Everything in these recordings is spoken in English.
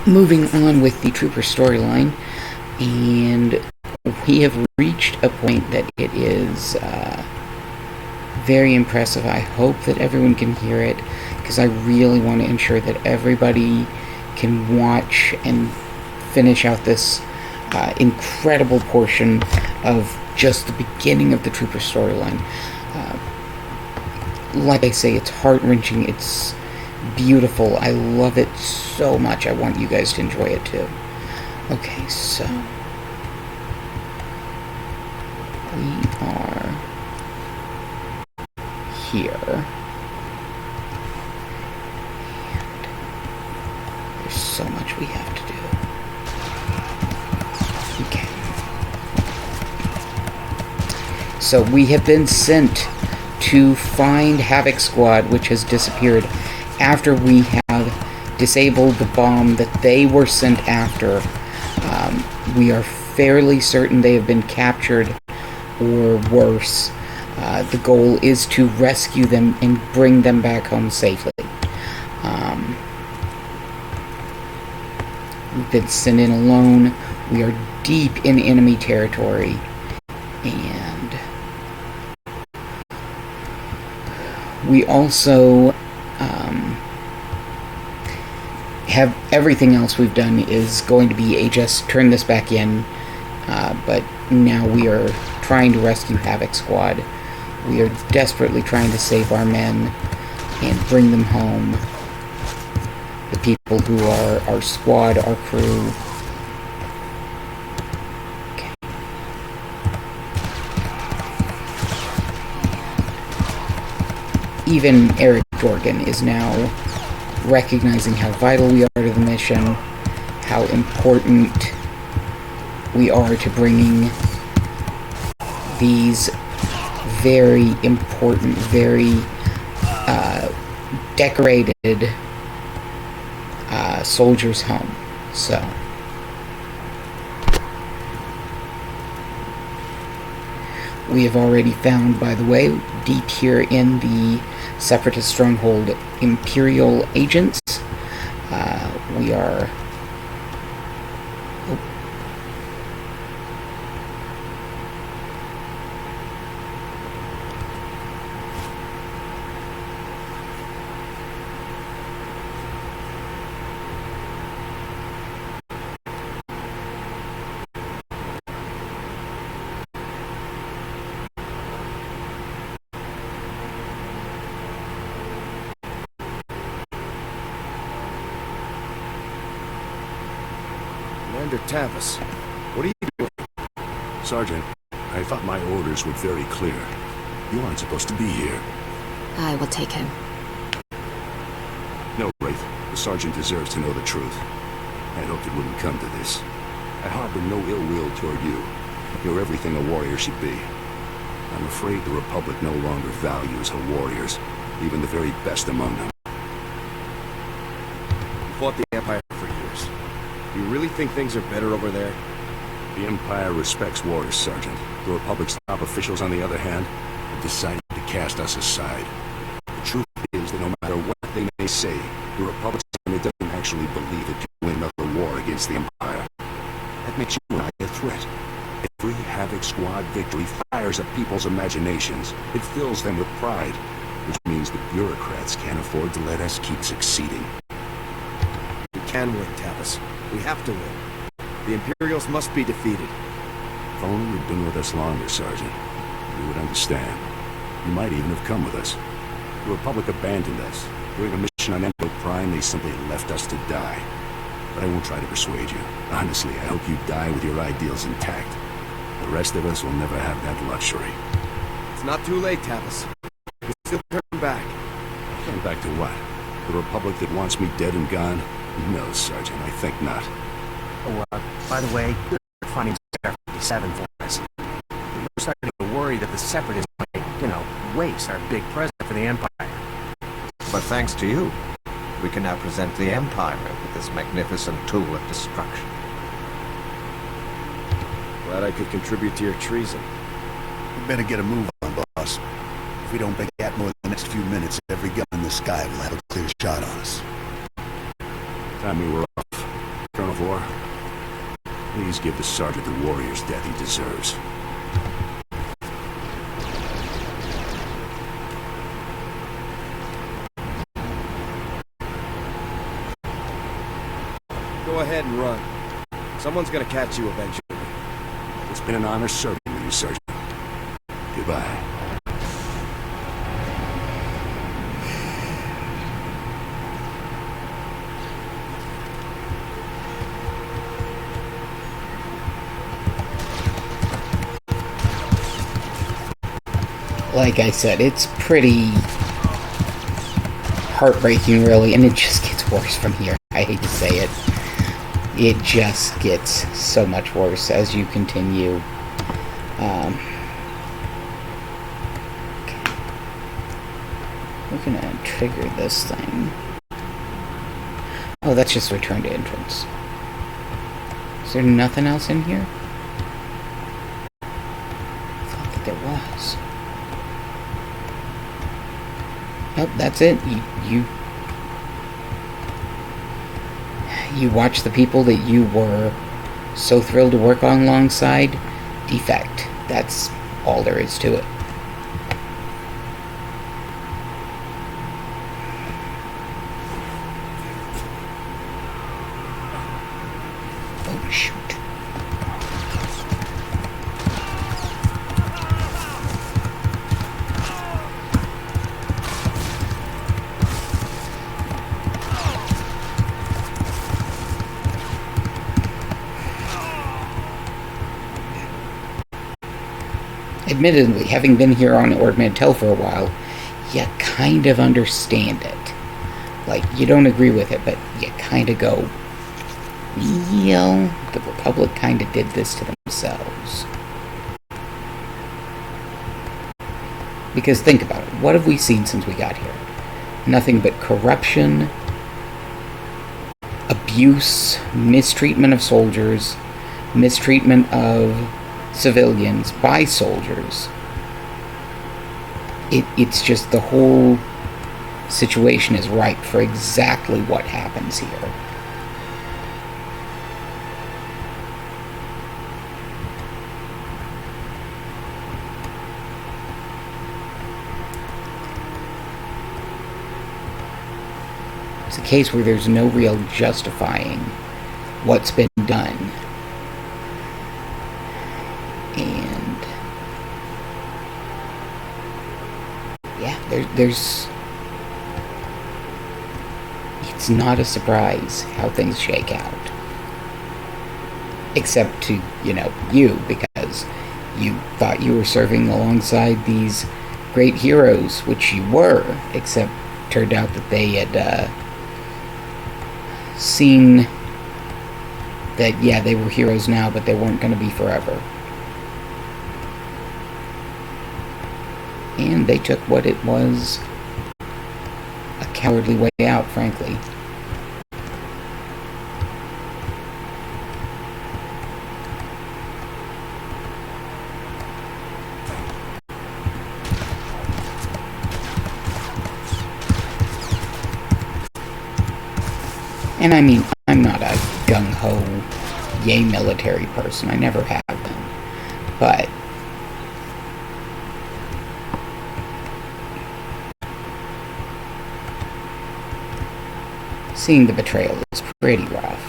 moving on with the Trooper storyline, and we have reached a point that it is very impressive. I hope that everyone can hear it, because I really want to ensure that everybody can watch and finish out this incredible portion of just the beginning of the Trooper storyline. Like I say, it's heart-wrenching, it's beautiful, I love it so much. I want you guys to enjoy it too. Okay, so we are here, and there's so much we have to do. Okay, so we have been sent to find Havoc Squad, which has disappeared after we have disabled the bomb that they were sent after. We are fairly certain they have been captured or worse. The goal is to rescue them and bring them back home safely. We've been sent in alone. We are deep in enemy territory, and we also have everything else we've done is going to be a just turn this back in, but now we are trying to rescue Havoc Squad. We are desperately trying to save our men and bring them home. The people who are our squad, our crew. Okay. Even Eric Jorgen is now recognizing how vital we are to the mission, how important we are to bringing these very important, very decorated soldiers home. So we have already found, by the way, deep here in the Separatist stronghold, Imperial agents. We are... Commander Tavis, what are you doing? Sergeant, I thought my orders were very clear. You aren't supposed to be here. I will take him. No, Wraith. The Sergeant deserves to know the truth. I hoped it wouldn't come to this. I harbor no ill will toward you. You're everything a warrior should be. I'm afraid the Republic no longer values her warriors, even the very best among them. You fought the Empire for years. Do you really think things are better over there? The Empire respects warriors, Sergeant. The Republic's top officials, on the other hand, have decided to cast us aside. The truth is that no matter what they may say, the Republic's army doesn't actually believe it can win another war against the Empire. That makes you and I a threat. Every Havoc Squad victory fires up people's imaginations. It fills them with pride, which means the bureaucrats can't afford to let us keep succeeding. We can win, Tavis. We have to win. The Imperials must be defeated. If only you'd been with us longer, Sergeant, you would understand. You might even have come with us. The Republic abandoned us. During a mission on Endo Prime, they simply left us to die. But I won't try to persuade you. Honestly, I hope you die with your ideals intact. The rest of us will never have that luxury. It's not too late, Tavis. We still turn back. Turn back to what? The Republic that wants me dead and gone? No, Sergeant, I think not. Oh, by the way, good finding Star 57 for us. We're starting to worry that the Separatists might, waste our big present for the Empire. But thanks to you, we can now present the Empire with this magnificent tool of destruction. Glad I could contribute to your treason. We better get a move on, boss. If we don't make Atmo in the next few minutes, every gun in the sky will have a clear shot on us. Time we were off, Please give the sergeant the warrior's death he deserves. Go ahead and run. Someone's gonna catch you eventually. It's been an honor serving with you, Sergeant. Goodbye. Like I said, it's pretty heartbreaking, really, and it just gets worse from here. I hate to say it. It just gets so much worse as you continue. Okay. We're gonna trigger this thing. Oh, that's just return to entrance. Is there nothing else in here? I thought that there was. Nope, that's it. You watch the people that you were so thrilled to work on alongside defect. That's all there is to it. Oh, shoot. Admittedly, having been here on Ord Mantell for a while, you kind of understand it. Like, you don't agree with it, but you kind of go, yeah, the Republic kind of did this to themselves. Because think about it, what have we seen since we got here? Nothing but corruption, abuse, mistreatment of soldiers, mistreatment of civilians by soldiers. It's just the whole situation is ripe for exactly what happens here. It's a case where there's no real justifying what's been done. And yeah, there's it's not a surprise how things shake out. Except to, you, because you thought you were serving alongside these great heroes, which you were, except turned out that they had seen that, yeah, they were heroes now, but they weren't going to be forever. And they took what it was a cowardly way out, frankly. And I mean, I'm not a gung-ho, yay military person. I never have been. But seeing the betrayal is pretty rough.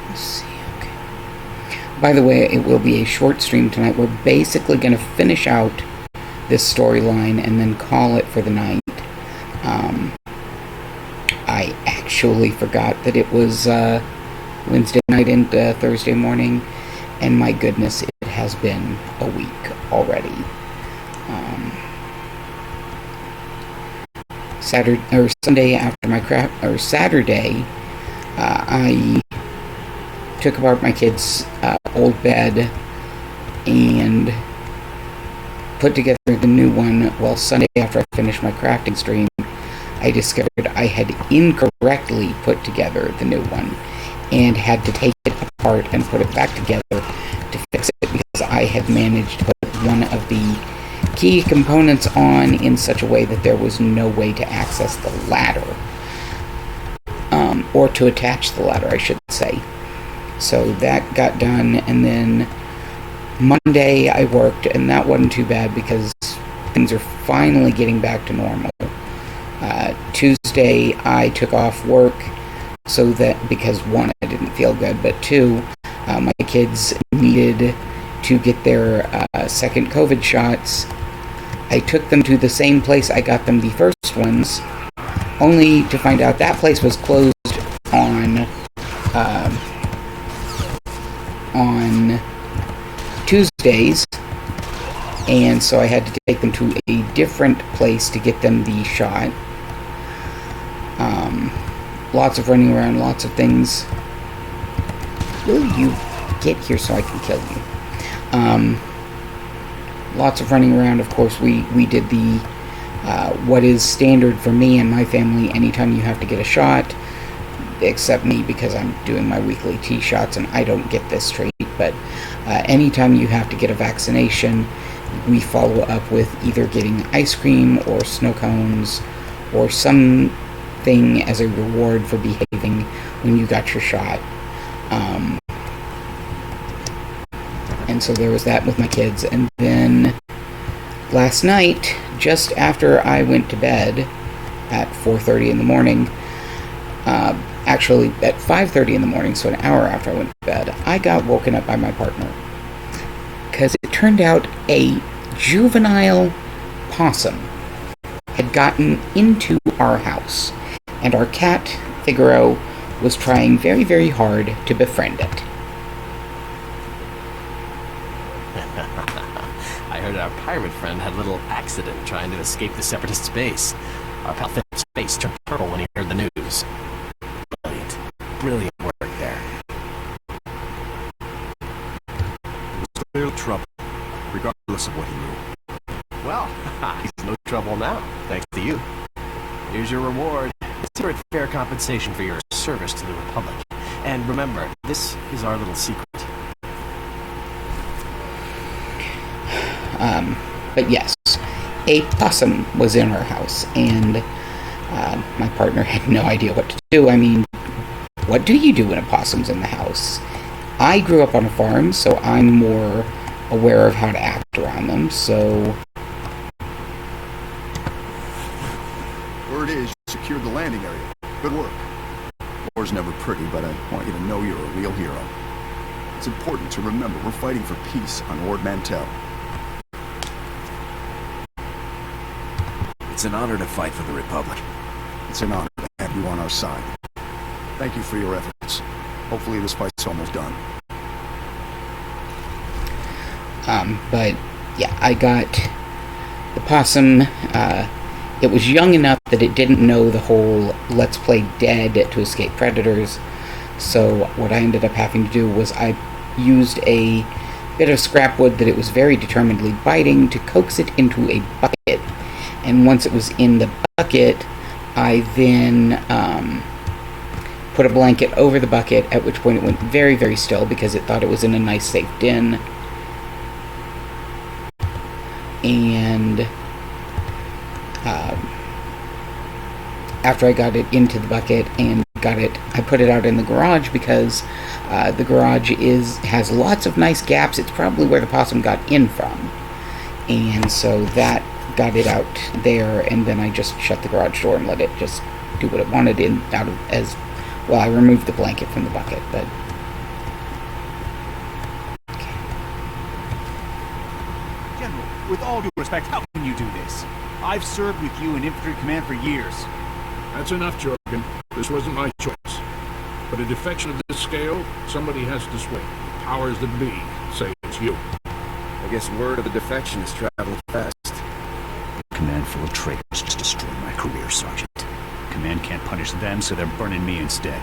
Let's see, okay. By the way, it will be a short stream tonight. We're basically going to finish out this storyline and then call it for the night. I actually forgot that it was Wednesday night and Thursday morning. And my goodness, it has been a week already. Sunday after my Saturday, I took apart my kids' old bed and put together the new one. Well, Sunday after I finished my crafting stream, I discovered I had incorrectly put together the new one and had to take it apart and put it back together to fix it, because I had managed to put one of the key components on in such a way that there was no way to access the ladder. Or to attach the ladder, I should say. So that got done, and then Monday I worked, and that wasn't too bad because things are finally getting back to normal. Tuesday I took off work so that, because one, I didn't feel good, but two, my kids needed to get their second COVID shots. I took them to the same place I got them the first ones, only to find out that place was closed on Tuesdays, and so I had to take them to a different place to get them the shot. Lots of running around, lots of things. Will you get here so I can kill you? Lots of running around. Of course, we did the what is standard for me and my family anytime you have to get a shot, except me because I'm doing my weekly T-shots and I don't get this treat, but anytime you have to get a vaccination, we follow up with either getting ice cream or snow cones or something as a reward for behaving when you got your shot. And so there was that with my kids. And then last night, just after I went to bed at 4:30 in the morning, actually at 5:30 in the morning, so an hour after I went to bed, I got woken up by my partner. Because it turned out a juvenile possum had gotten into our house, and our cat, Figaro, was trying very, very hard to befriend it. I heard our pirate friend had a little accident trying to escape the Separatists' base. Our pal Philip's face turned purple when he heard the news. Brilliant. Brilliant work there. Clear trouble, regardless of what he knew. Well, he's no trouble now, thanks to you. Here's your reward. Consider it fair compensation for your service to the Republic. And remember, this is our little secret. But yes, a possum was in our house, and my partner had no idea what to do. I mean, what do you do when a possum's in the house? I grew up on a farm, so I'm more aware of how to act around them, so... Word is, you secured the landing area. Good work. War's never pretty, but I want you to know you're a real hero. It's important to remember we're fighting for peace on Ord Mantell. It's an honor to fight for the Republic. It's an honor to have you on our side. Thank you for your efforts. Hopefully this fight's almost done. But yeah, I got the possum. It was young enough that it didn't know the whole let's play dead to escape predators. So what I ended up having to do was I used a bit of scrap wood that it was very determinedly biting to coax it into a bucket. And once it was in the bucket, I then put a blanket over the bucket, at which point it went very, very still because it thought it was in a nice, safe den. And after I got it into the bucket and I put it out in the garage because the garage has lots of nice gaps. It's probably where the possum got in from. And so that got it out there, and then I just shut the garage door and let it just do what it wanted I removed the blanket from the bucket, but... Okay. General, with all due respect, how can you do this? I've served with you in infantry command for years. That's enough, Jorgen. This wasn't my choice. But a defection of this scale, somebody has to swing. Powers that be say it's you. I guess word of the defection is traveling fast. Command full of traitors just destroyed my career, Sergeant. Command can't punish them, so they're burning me instead.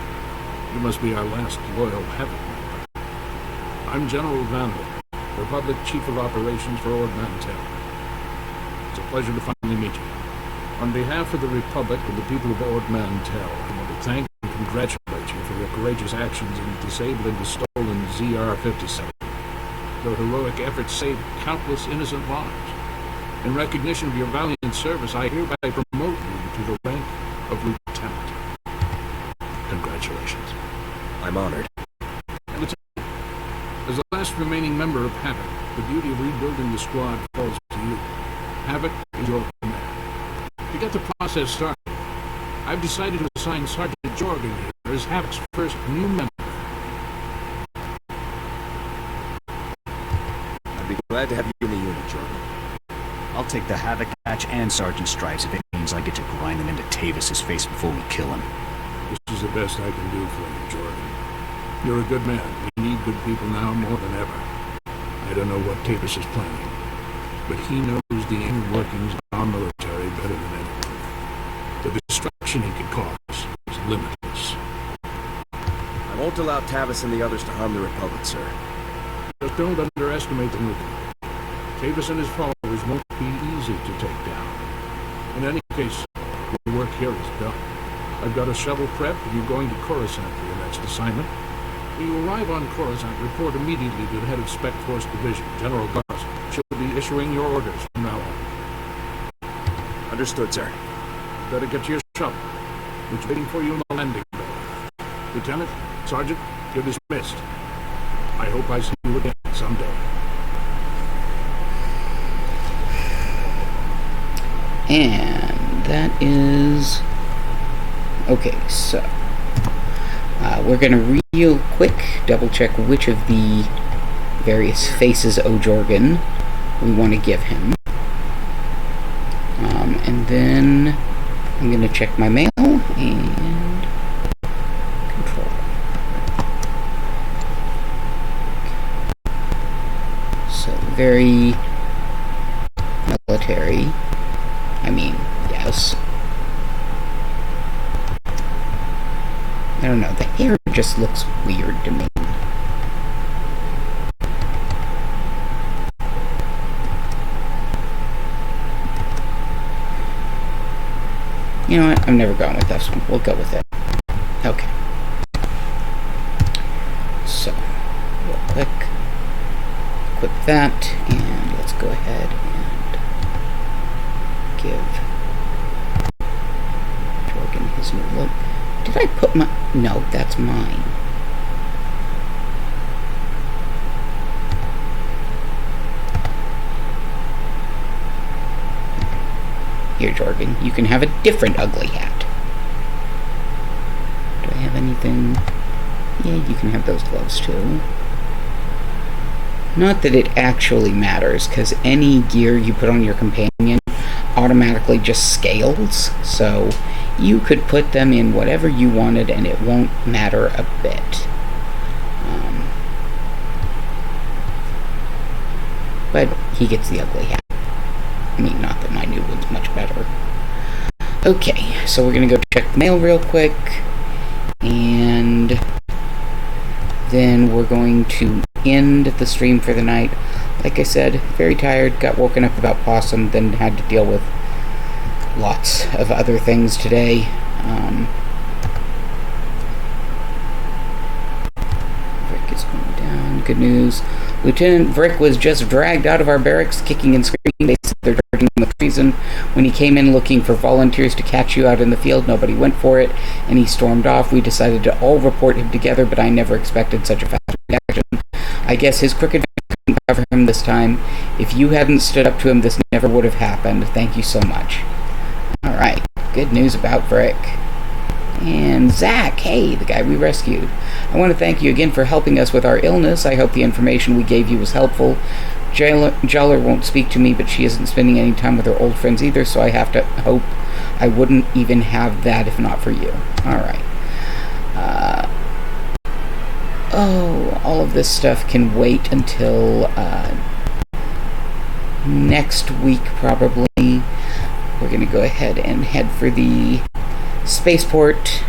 You must be our last loyal Havoc member. I'm General Vandal, Republic Chief of Operations for Ord Mantell. It's a pleasure to finally meet you. On behalf of the Republic and the people of Ord Mantell, I want to thank and congratulate you for your courageous actions in disabling the stolen ZR-57. Your heroic efforts saved countless innocent lives. In recognition of your valiant service, I hereby promote you to the rank of lieutenant. Congratulations. I'm honored. Lieutenant, as the last remaining member of Havoc, the duty of rebuilding the squad falls to you. Havoc is your command. To get the process started, I've decided to assign Sergeant Jorgen here as Havoc's first new member. I'd be glad to have you in the unit, Jordan. I'll take the Havoc patch and Sergeant stripes if it means I get to grind them into Tavis's face before we kill him. This is the best I can do for you, Jordan. You're a good man. We need good people now more than ever. I don't know what Tavis is planning, but he knows the inner workings of our military better than anyone. The destruction he could cause is limitless. I won't allow Tavis and the others to harm the Republic, sir. Just don't underestimate them. Tavis and his followers won't be easy to take down. In any case, the work here is done. I've got a shuttle prep, and you're going to Coruscant for your next assignment. When you arrive on Coruscant, report immediately to the head of Spec Force Division, General Garza. She'll be issuing your orders from now on. Understood, sir. Better get to your shuttle, which is waiting for you in the landing bay. Lieutenant, Sergeant, you're dismissed. I hope I see you again someday. And that is... Okay, so... we're gonna real quick double-check which of the various faces O'Jorgen we want to give him. And then I'm gonna check my mail and... Control. So, very... military. I mean, yes. I don't know, the hair just looks weird to me. You know what? I'm never going with this one. We'll go with it. Okay. So, real quick. Equip that, and let's go ahead and give Jorgen his new look. Did I put my... No, that's mine. Here, Jorgen, you can have a different ugly hat. Do I have anything? Yeah, you can have those gloves too. Not that it actually matters, because any gear you put on your companion automatically just scales, so you could put them in whatever you wanted and it won't matter a bit. But he gets the ugly hat. I mean, not that my new one's much better. Okay, so we're gonna go check the mail real quick, and then we're going to end the stream for the night. Like I said, very tired, got woken up about Possum, then had to deal with lots of other things today. Vrick is going down. Good news. Lieutenant Vrick was just dragged out of our barracks, kicking and screaming. They said they're charging him with treason. When he came in looking for volunteers to catch you out in the field, nobody went for it, and he stormed off. We decided to all report him together, but I never expected such a fast reaction. I guess his crooked couldn't cover him this time. If you hadn't stood up to him, this never would have happened. Thank you so much. Alright, good news about Vrick. And Zach, hey, the guy we rescued. I want to thank you again for helping us with our illness. I hope the information we gave you was helpful. Joller won't speak to me, but she isn't spending any time with her old friends either, so I have to hope I wouldn't even have that if not for you. Alright. All of this stuff can wait until next week, probably. We're going to go ahead and head for the spaceport.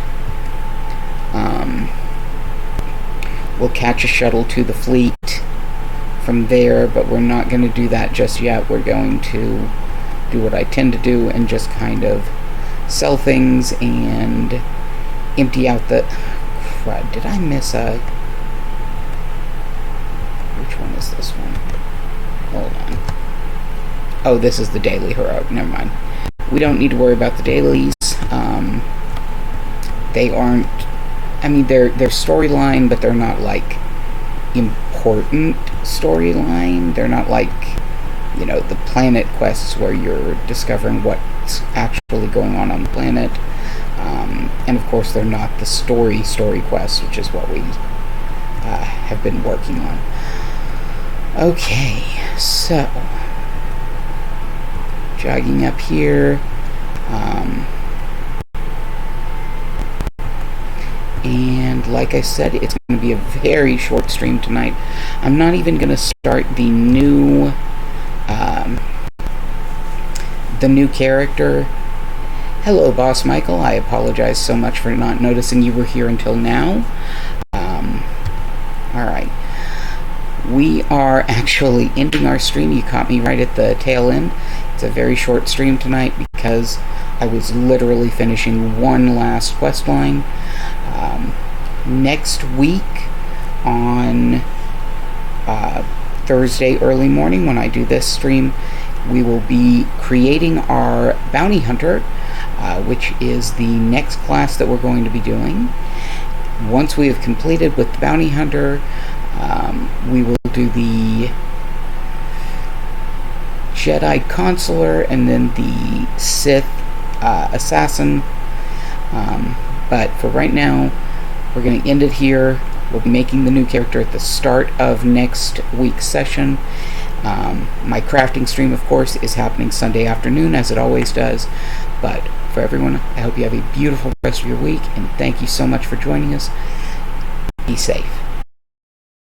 We'll catch a shuttle to the fleet from there, but we're not going to do that just yet. We're going to do what I tend to do and just kind of sell things and empty out the... Crud, did I miss a... Which one is this one? Hold on. Oh, this is the daily heroic. Never mind. We don't need to worry about the dailies. They aren't... I mean, they're storyline, but they're not, like, important storyline. They're not like, you know, the planet quests where you're discovering what's actually going on the planet. And, of course, they're not the story quests, which is what we have been working on. Okay, so... jogging up here. And like I said, it's going to be a very short stream tonight. I'm not even going to start the new character. Hello, Boss Michael. I apologize so much for not noticing you were here until now. Alright. We are actually ending our stream. You caught me right at the tail end. It's a very short stream tonight because I was literally finishing one last quest line. Next week on Thursday early morning when I do this stream, we will be creating our bounty hunter, which is the next class that we're going to be doing. Once we have completed with the bounty hunter, we will do the Jedi Consular and then the Sith Assassin. But for right now, we're going to end it here. We'll be making the new character at the start of next week's session. My crafting stream, of course, is happening Sunday afternoon, as it always does. But for everyone, I hope you have a beautiful rest of your week, and thank you so much for joining us. Be safe.